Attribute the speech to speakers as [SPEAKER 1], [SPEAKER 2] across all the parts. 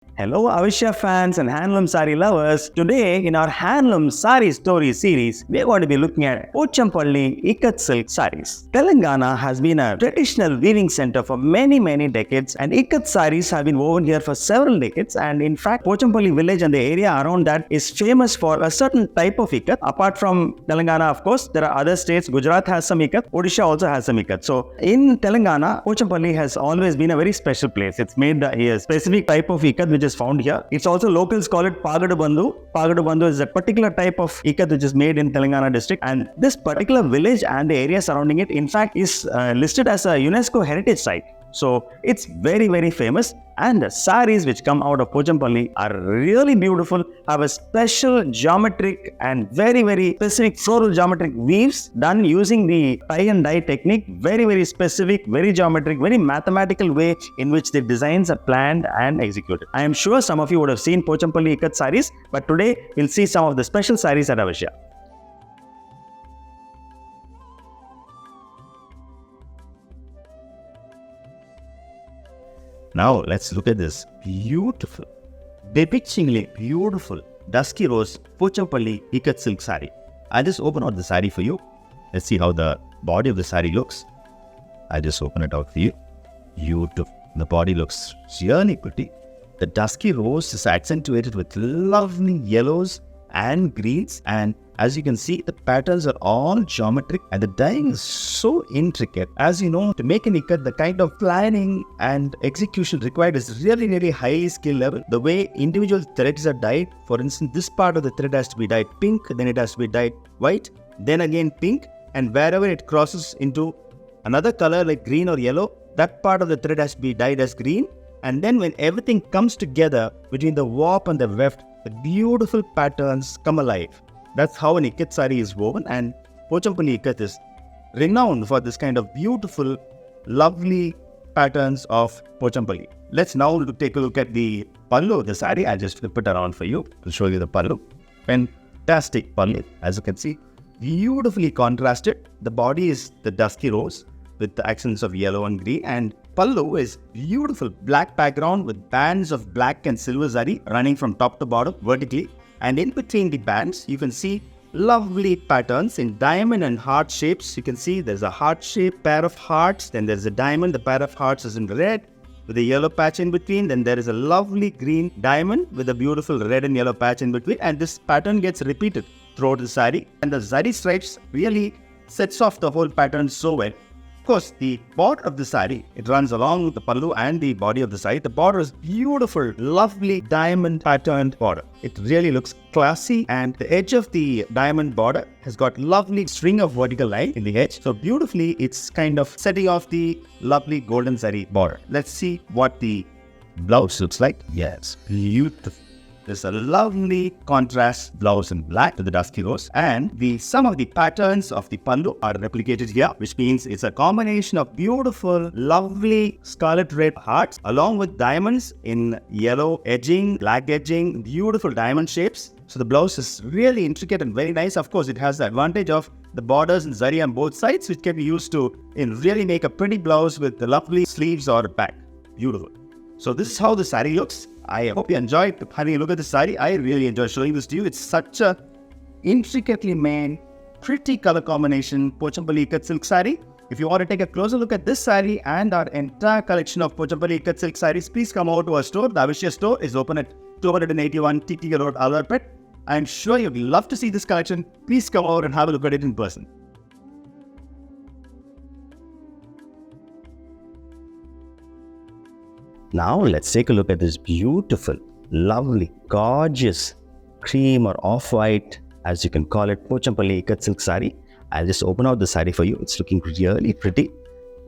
[SPEAKER 1] Hello Avishya fans and handloom sari lovers. Today in our handloom sari story series, we are going to be looking at Pochampally Ikat silk saris. Telangana has been a traditional weaving center for many decades, and Ikat saris have been woven here for several decades, and in fact Pochampally village and the area around that is famous for a certain type of ikat. Apart from Telangana, of course, there are other states. Gujarat has some ikat, Odisha also has some ikat. So in Telangana, Pochampally has always been a very special place. It's made a specific type of ikat which is found here. It's also locals call it Pagadu Bandhu. Pagadu Bandhu is a particular type of ikat which is made in Telangana district, and this particular village and the area surrounding it in fact is listed as a UNESCO heritage site. So it's very famous, and the saris which come out of Pochampally are really beautiful, have a special geometric and very specific floral geometric weaves done using the tie and dye technique. Very specific, very geometric, very mathematical way in which the designs are planned and executed. I am sure some of you would have seen Pochampally Ikat saris, but today we'll see some of the special saris at Avishya. Now let's look at this beautiful, bewitchingly beautiful Dusky Rose Pochampally Ikat silk sari. I'll just open out the sari for you. Let's see how the body of the sari looks. I'll just open it out for you. Beautiful. The body looks really pretty. The Dusky Rose is accentuated with lovely yellows and greens, and as you can see, the patterns are all geometric and the dyeing is so intricate. As you know, to make an ikat, the kind of planning and execution required is really high skill level. The way individual threads are dyed, for instance, this part of the thread has to be dyed pink, then it has to be dyed white, then again pink, and wherever it crosses into another color like green or yellow, that part of the thread has to be dyed as green. And then when everything comes together between the warp and the weft, the beautiful patterns come alive. That's how an ikat sari is woven, and Pochampally Ikat is renowned for this kind of beautiful, lovely patterns of Pochampally. Let's now take a look at the pallu of the sari. I'll just flip it around for you to show you the pallu. Fantastic pallu, as you can see, beautifully contrasted. The body is the Dusky Rose with the accents of yellow and green, and pallu is beautiful black background with bands of black and silver zari running from top to bottom vertically, and in between the bands you can see lovely patterns in diamond and heart shapes. You can see there's a heart shape, pair of hearts, then there's a diamond. The pair of hearts is in red with a yellow patch in between, then there is a lovely green diamond with a beautiful red and yellow patch in between, and this pattern gets repeated throughout the sari, and the zari stripes really sets off the whole pattern so well. Of course, the border of the sari, it runs along the pallu and the body of the sari. The border is beautiful, lovely diamond patterned border. It really looks classy, and the edge of the diamond border has got lovely string of vertical line in the edge. So beautifully, it's kind of setting off the lovely golden sari border. Let's see what the blouse looks like. Yes, beautiful. There's a lovely contrast blouse in black to the Dusky Rose, and some of the patterns of the pallu are replicated here, which means it's a combination of beautiful, lovely scarlet red hearts along with diamonds in yellow edging, black edging, beautiful diamond shapes. So the blouse is really intricate and very nice. Of course, it has the advantage of the borders and zari on both sides, which can be used to really make a pretty blouse with the lovely sleeves or back. Beautiful. So this is how the sari looks. I hope you enjoyed having a look at the sari. I really enjoyed showing this to you. It's such a intricately made, pretty color combination Pochampally Ikat silk sari. If you want to take a closer look at this sari and our entire collection of Pochampally Ikat silk saris, please come over to our store. The Avishya store is open at 281 TTK Road, Alwarpet. I'm sure you'd love to see this collection. Please come over and have a look at it in person. Now let's take a look at this beautiful, lovely, gorgeous cream or off-white, as you can call it, Pochampally Ikat silk sari. I'll just open out the sari for you. It's looking really pretty.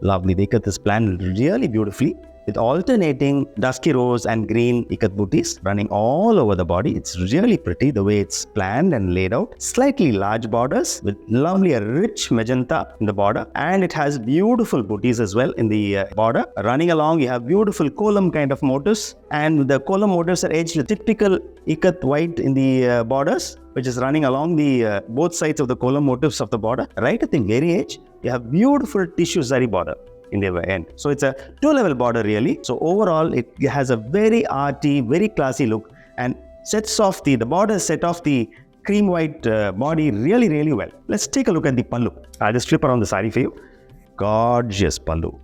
[SPEAKER 1] Lovely. The ikat is planned really beautifully with alternating Dusky Rose and green ikat booties running all over the body. It's really pretty the way it's planned and laid out. Slightly large borders with lovely rich magenta in the border, and it has beautiful booties as well in the border. Running along, you have beautiful column kind of motifs, and the column motifs are edged with typical ikat white in the borders, which is running along the both sides of the column motifs of the border. Right at the very edge, you have beautiful tissue zari border. in the end. So it's a 2-level border really. So overall, it has a very arty, very classy look, and sets off the border set off the cream white body really well. Let's take a look at the pallu. I'll just flip around the sari for you. Gorgeous pallu.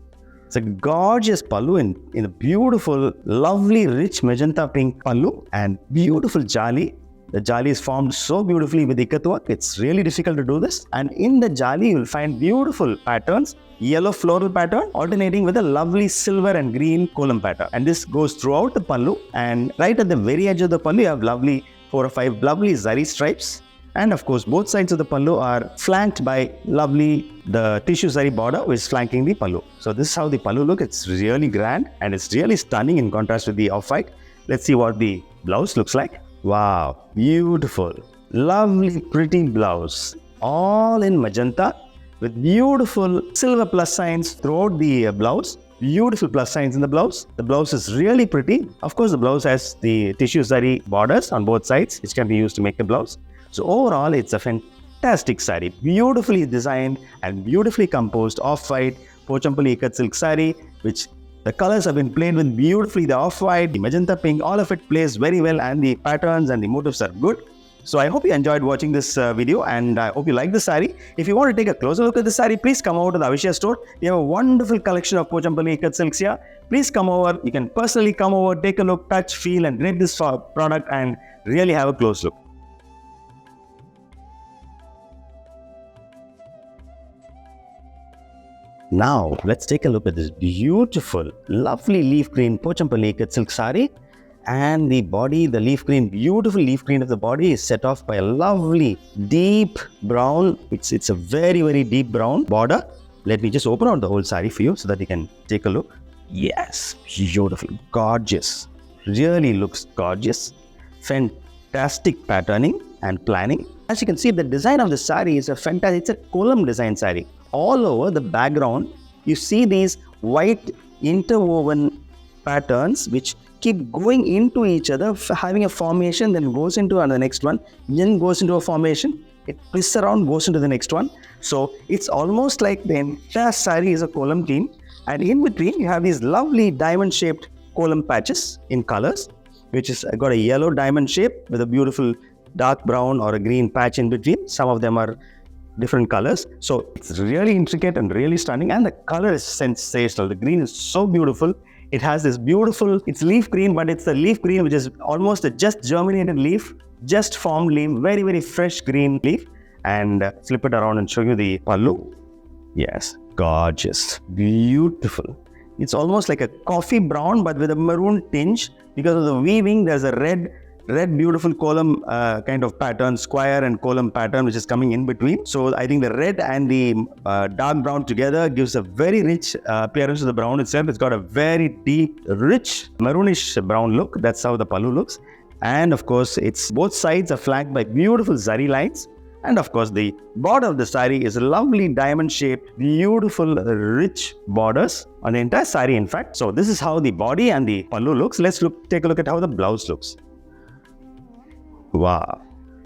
[SPEAKER 1] It's a gorgeous pallu in a beautiful, lovely, rich magenta pink pallu and beautiful jali. The jali is formed so beautifully with ikat work. It's really difficult to do this. And in the jali, you'll find beautiful patterns, yellow floral pattern alternating with a lovely silver and green kolam pattern. And this goes throughout the pallu. And right at the very edge of the pallu, you have lovely 4 or 5 lovely zari stripes. And of course, both sides of the pallu are flanked by the tissue zari border which is flanking the pallu. So this is how the pallu looks. It's really grand and it's really stunning in contrast with the off-white. Let's see what the blouse looks like. Wow, beautiful, lovely, pretty blouse, all in magenta with beautiful silver plus signs throughout the blouse. Beautiful plus signs in the blouse. The blouse is really pretty. Of course, the blouse has the tissue zari borders on both sides, which can be used to make the blouse. So overall, it's a fantastic sari, beautifully designed and beautifully composed off-white Pochampally Ikat silk sari, which the colors have been played with beautifully. The off-white, the magenta pink, all of it plays very well, and the patterns and the motifs are good. So I hope you enjoyed watching this video, and I hope you like the sari. If you want to take a closer look at the sari, please come over to the Avishya store. We have a wonderful collection of Pochampally Ikat silks here. Please come over. You can personally come over, take a look, touch, feel, and rate this product and really have a close look. Now, let's take a look at this beautiful, lovely leaf green Pochampally Ikat silk sari. And the body, the leaf green, beautiful leaf green of the body is set off by a lovely, deep brown. It's a very deep brown border. Let me just open out the whole sari for you so that you can take a look. Yes, beautiful, gorgeous. Really looks gorgeous. Fantastic patterning and planning. As you can see, the design of the sari is a fantastic, it's a kolam design sari. All over the background, you see these white interwoven patterns which keep going into each other, having a formation, then goes into the next one, then goes into a formation, it twists around, goes into the next one. So it's almost like the entire sari is a kolam theme, and in between you have these lovely diamond shaped kolam patches in colors, which is got a yellow diamond shape with a beautiful dark brown or a green patch in between. Some of them are different colors. So it's really intricate and really stunning, and the color is sensational. The green is so beautiful. It has this beautiful, it's leaf green, but it's a leaf green which is almost a just germinated leaf, just formed leaf, very fresh green leaf. And flip it around and show you the pallu. Yes, gorgeous, beautiful. It's almost like a coffee brown but with a maroon tinge. Because of the weaving, there's a red beautiful column kind of pattern, square and column pattern which is coming in between. So I think the red and the dark brown together gives a very rich appearance to the brown itself. It's got a very deep, rich, maroonish brown look. That's how the pallu looks. And of course, it's both sides are flanked by beautiful zari lines. And of course, the border of the sari is a lovely diamond-shaped, beautiful, rich borders on the entire sari, in fact. So this is how the body and the pallu looks. Let's take a look at how the blouse looks. Wow,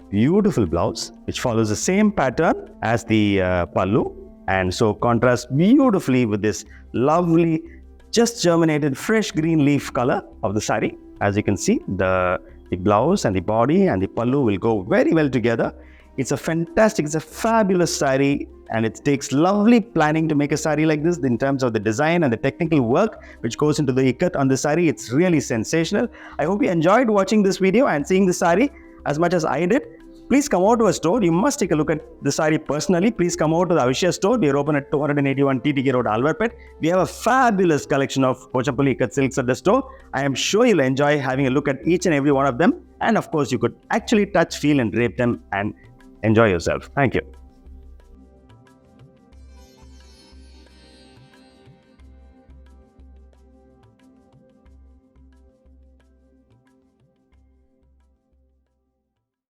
[SPEAKER 1] beautiful blouse which follows the same pattern as the pallu, and so contrasts beautifully with this lovely, just germinated fresh green leaf color of the sari. As you can see, the blouse and the body and the pallu will go very well together. It's a fabulous sari, and it takes lovely planning to make a sari like this in terms of the design and the technical work which goes into the ikat on the sari. It's really sensational. I hope you enjoyed watching this video and seeing the sari as much as I did. Please come over to our store. You must take a look at the sari personally. Please come over to the Avishya store. We are open at 281 TTK Road, Alwarpet. We have a fabulous collection of Pochampally Ikat silks at the store. I am sure you'll enjoy having a look at each and every one of them. And of course, you could actually touch, feel and drape them and enjoy yourself. Thank you.